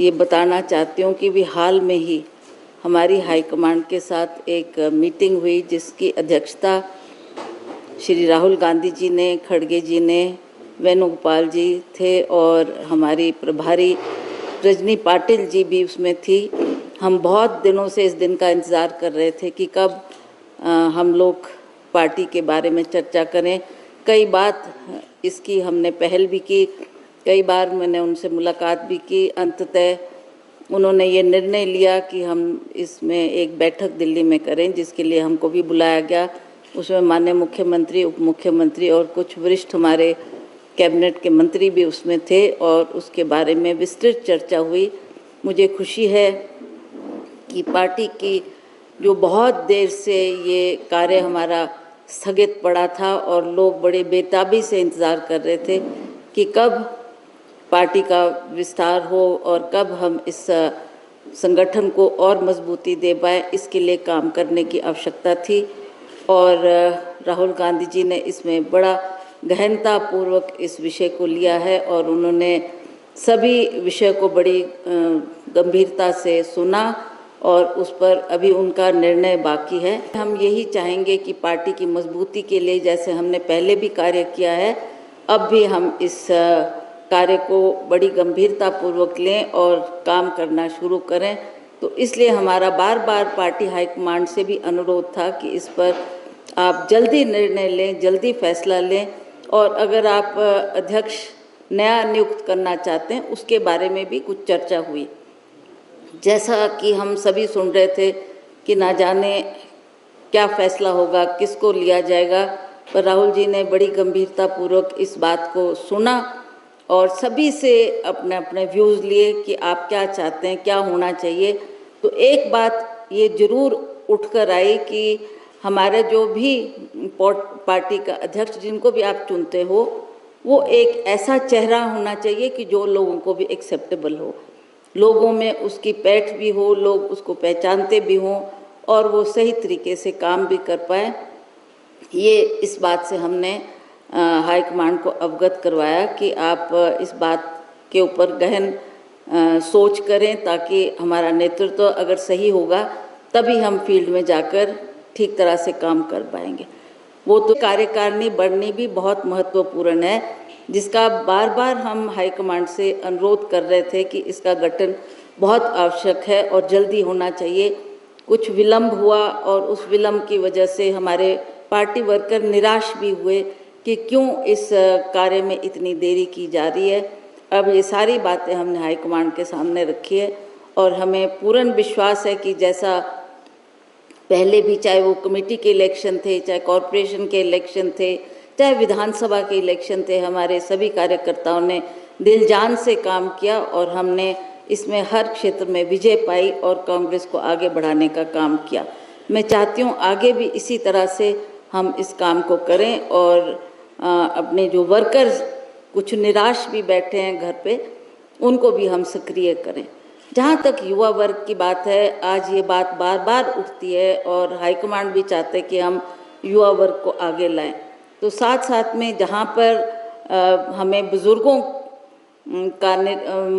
ये बताना चाहती हूँ कि भी हाल में ही हमारी हाईकमांड के साथ एक मीटिंग हुई जिसकी अध्यक्षता श्री राहुल गांधी जी ने, खड़गे जी ने, वेणुगोपाल जी थे और हमारी प्रभारी रजनी पाटिल जी भी उसमें थी। हम बहुत दिनों से इस दिन का इंतज़ार कर रहे थे कि कब हम लोग पार्टी के बारे में चर्चा करें। कई बात इसकी हमने पहल भी की, कई बार मैंने उनसे मुलाकात भी की। अंततः उन्होंने ये निर्णय लिया कि हम इसमें एक बैठक दिल्ली में करें, जिसके लिए हमको भी बुलाया गया। उसमें माननीय मुख्यमंत्री, उप मुख्यमंत्री और कुछ वरिष्ठ हमारे कैबिनेट के मंत्री भी उसमें थे और उसके बारे में विस्तृत चर्चा हुई। मुझे खुशी है कि पार्टी की जो बहुत देर से ये कार्य हमारा स्थगित पड़ा था और लोग बड़े बेताबी से इंतज़ार कर रहे थे कि कब पार्टी का विस्तार हो और कब हम इस संगठन को और मजबूती दे पाए, इसके लिए काम करने की आवश्यकता थी। और राहुल गांधी जी ने इसमें बड़ा गहनतापूर्वक इस विषय को लिया है और उन्होंने सभी विषय को बड़ी गंभीरता से सुना और उस पर अभी उनका निर्णय बाकी है। हम यही चाहेंगे कि पार्टी की मजबूती के लिए, जैसे हमने पहले भी कार्य किया है, अब भी हम इस कार्य को बड़ी गंभीरतापूर्वक लें और काम करना शुरू करें। तो इसलिए हमारा बार बार पार्टी हाईकमांड से भी अनुरोध था कि इस पर आप जल्दी निर्णय लें, जल्दी फैसला लें और अगर आप अध्यक्ष नया नियुक्त करना चाहते हैं उसके बारे में भी कुछ चर्चा हुई। जैसा कि हम सभी सुन रहे थे कि ना जाने क्या फैसला होगा, किसको लिया जाएगा, पर राहुल जी ने बड़ी गंभीरतापूर्वक इस बात को सुना और सभी से अपने अपने व्यूज़ लिए कि आप क्या चाहते हैं, क्या होना चाहिए। तो एक बात ये ज़रूर उठकर आई कि हमारे जो भी पार्टी का अध्यक्ष जिनको भी आप चुनते हो, वो एक ऐसा चेहरा होना चाहिए कि जो लोगों को भी एक्सेप्टेबल हो, लोगों में उसकी पैठ भी हो, लोग उसको पहचानते भी हों और वो सही तरीके से काम भी कर पाए। ये इस बात से हमने हाईकमांड को अवगत करवाया कि आप इस बात के ऊपर गहन सोच करें ताकि हमारा नेतृत्व अगर सही होगा तभी हम फील्ड में जाकर ठीक तरह से काम कर पाएंगे। वो तो कार्यकारिणी बढ़नी भी बहुत महत्वपूर्ण है, जिसका बार बार हम हाईकमांड से अनुरोध कर रहे थे कि इसका गठन बहुत आवश्यक है और जल्दी होना चाहिए। कुछ विलम्ब हुआ और उस विलम्ब की वजह से हमारे पार्टी वर्कर निराश भी हुए कि क्यों इस कार्य में इतनी देरी की जा रही है। अब ये सारी बातें हमने हाईकमांड के सामने रखी है और हमें पूर्ण विश्वास है कि जैसा पहले भी, चाहे वो कमेटी के इलेक्शन थे, चाहे कॉरपोरेशन के इलेक्शन थे, चाहे विधानसभा के इलेक्शन थे, हमारे सभी कार्यकर्ताओं ने दिल जान से काम किया और हमने इसमें हर क्षेत्र में विजय पाई और कांग्रेस को आगे बढ़ाने का काम किया। मैं चाहती हूँ आगे भी इसी तरह से हम इस काम को करें और अपने जो वर्कर्स कुछ निराश भी बैठे हैं घर पे, उनको भी हम सक्रिय करें। जहाँ तक युवा वर्ग की बात है, आज ये बात बार बार उठती है और हाईकमांड भी चाहते हैं कि हम युवा वर्ग को आगे लाएं। तो साथ साथ में जहाँ पर हमें बुज़ुर्गों का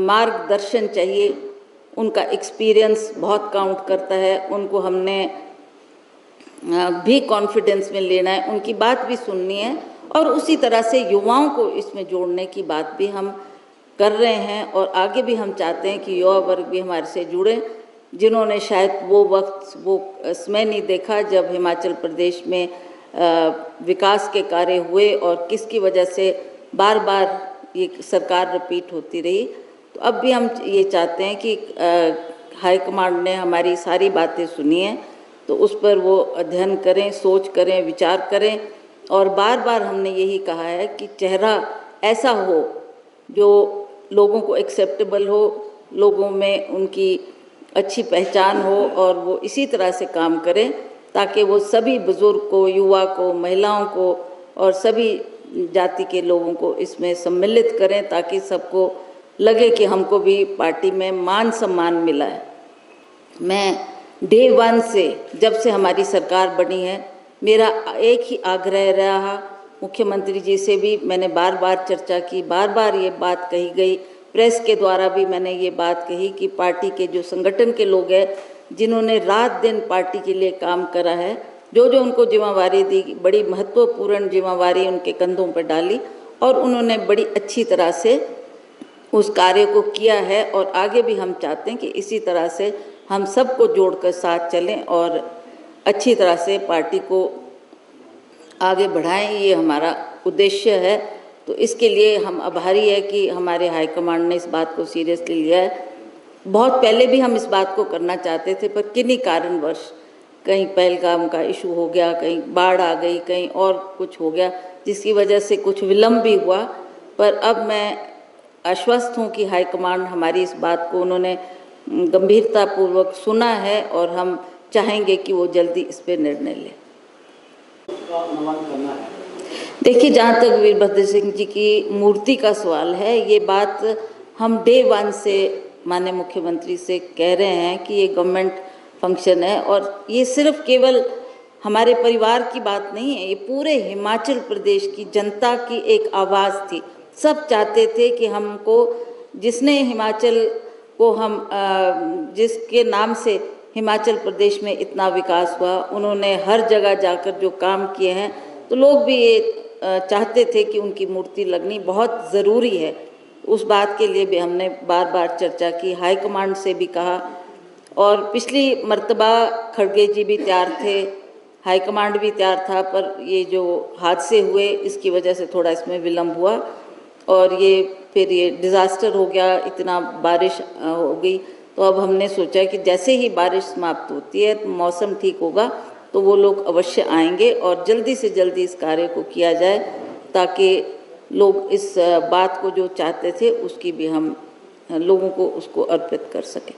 मार्गदर्शन चाहिए, उनका एक्सपीरियंस बहुत काउंट करता है, उनको हमने भी कॉन्फिडेंस में लेना है, उनकी बात भी सुननी है और उसी तरह से युवाओं को इसमें जोड़ने की बात भी हम कर रहे हैं। और आगे भी हम चाहते हैं कि युवा वर्ग भी हमारे से जुड़े, जिन्होंने शायद वो वक्त, वो समय नहीं देखा जब हिमाचल प्रदेश में विकास के कार्य हुए और किसकी वजह से बार बार ये सरकार रिपीट होती रही। तो अब भी हम ये चाहते हैं कि हाईकमांड ने हमारी सारी बातें सुनी हैं तो उस पर वो अध्ययन करें, सोच करें, विचार करें और बार बार हमने यही कहा है कि चेहरा ऐसा हो जो लोगों को एक्सेप्टेबल हो, लोगों में उनकी अच्छी पहचान हो और वो इसी तरह से काम करें ताकि वो सभी बुज़ुर्ग को, युवा को, महिलाओं को और सभी जाति के लोगों को इसमें सम्मिलित करें ताकि सबको लगे कि हमको भी पार्टी में मान सम्मान मिला है। मैं डे वन से, जब से हमारी सरकार बनी है, मेरा एक ही आग्रह रहा, मुख्यमंत्री जी से भी मैंने बार बार चर्चा की, बार बार ये बात कही गई, प्रेस के द्वारा भी मैंने ये बात कही कि पार्टी के जो संगठन के लोग हैं, जिन्होंने रात दिन पार्टी के लिए काम करा है, जो जो उनको जिम्मेवारी दी, बड़ी महत्वपूर्ण जिम्मेवारी उनके कंधों पर डाली और उन्होंने बड़ी अच्छी तरह से उस कार्य को किया है। और आगे भी हम चाहते हैं कि इसी तरह से हम सबको जोड़कर साथ चलें और अच्छी तरह से पार्टी को आगे बढ़ाएं, ये हमारा उद्देश्य है। तो इसके लिए हम आभारी है कि हमारे हाईकमांड ने इस बात को सीरियसली लिया है। बहुत पहले भी हम इस बात को करना चाहते थे, पर किन्हीं कारणवश कहीं पहलगाम का इशू हो गया, कहीं बाढ़ आ गई, कहीं और कुछ हो गया, जिसकी वजह से कुछ विलम्ब भी हुआ। पर अब मैं आश्वस्त हूँ कि हाईकमांड हमारी इस बात को उन्होंने गंभीरतापूर्वक सुना है और हम चाहेंगे कि वो जल्दी इस पर निर्णय लें। देखिए, जहाँ तक वीरभद्र सिंह जी की मूर्ति का सवाल है, ये बात हम डे 1 से माननीय मुख्यमंत्री से कह रहे हैं कि ये गवर्नमेंट फंक्शन है और ये सिर्फ केवल हमारे परिवार की बात नहीं है, ये पूरे हिमाचल प्रदेश की जनता की एक आवाज़ थी। सब चाहते थे कि हमको, जिसने हिमाचल को जिसके नाम से हिमाचल प्रदेश में इतना विकास हुआ, उन्होंने हर जगह जाकर जो काम किए हैं, तो लोग भी ये चाहते थे कि उनकी मूर्ति लगनी बहुत ज़रूरी है। उस बात के लिए भी हमने बार बार चर्चा की, हाईकमांड से भी कहा और पिछली मर्तबा खड़गे जी भी तैयार थे, हाईकमांड भी तैयार था, पर ये जो हादसे हुए इसकी वजह से थोड़ा इसमें विलम्ब हुआ और फिर ये डिज़ास्टर हो गया, इतना बारिश हो गई। तो अब हमने सोचा कि जैसे ही बारिश समाप्त होती है, मौसम ठीक होगा, तो वो लोग अवश्य आएंगे और जल्दी से जल्दी इस कार्य को किया जाए, ताकि लोग इस बात को जो चाहते थे उसकी भी हम लोगों को उसको अर्पित कर सकें।